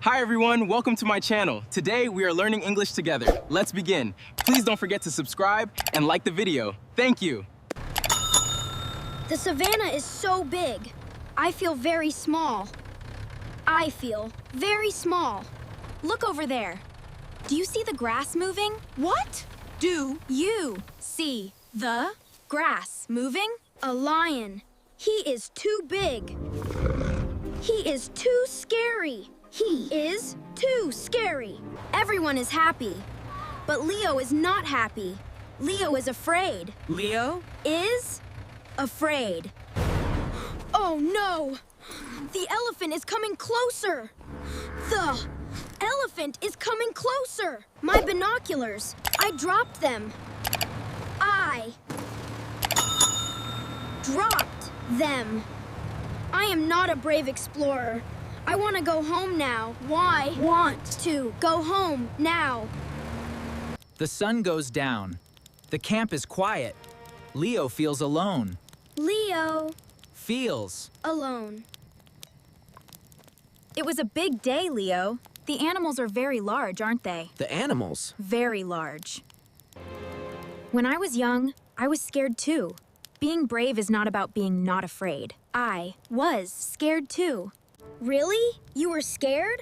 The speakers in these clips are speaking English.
Hi everyone, welcome to my channel. Today we are learning English together. Let's begin. Please don't forget to subscribe and like the video. Thank you. The savannah is so big. I feel very small. I feel very small. Look over there. Do you see the grass moving? What? Do you see the grass moving? A lion. He is too big. He is too scary. He is too scary. Everyone is happy, but Leo is not happy. Leo is afraid. Leo? Is afraid. Oh no! The elephant is coming closer. The elephant is coming closer. My binoculars. I dropped them. I dropped them. I am not a brave explorer. I want to go home now. Why? Want to go home now. The sun goes down. The camp is quiet. Leo feels alone. Leo. Feels. Alone. It was a big day, Leo. The animals are very large, aren't they? The animals? Very large. When I was young, I was scared too. Being brave is not about being not afraid. I was scared too. Really? You were scared?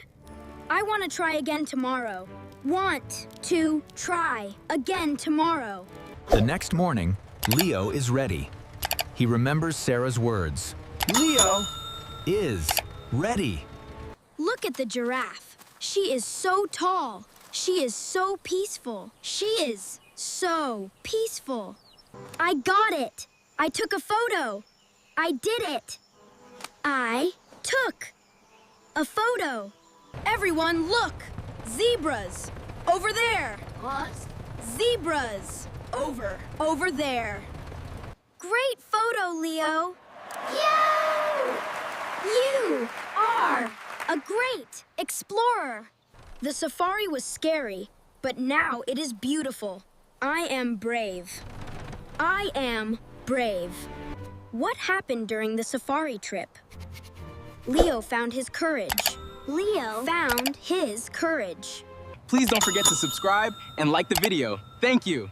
I want to try again tomorrow. Want to try again tomorrow. The next morning, Leo is ready. He remembers Sarah's words. Leo! Is ready. Look at the giraffe. She is so tall. She is so peaceful. She is so peaceful. I got it. I took a photo. I did it. I took a photo. Everyone look. Zebras. Over there. What? Zebras. Over there. Great photo, Leo. You are a great explorer. The safari was scary, but now it is beautiful. I am brave. I am brave. What happened during the safari trip? Leo found his courage. Leo found his courage. Please don't forget to subscribe and like the video. Thank you.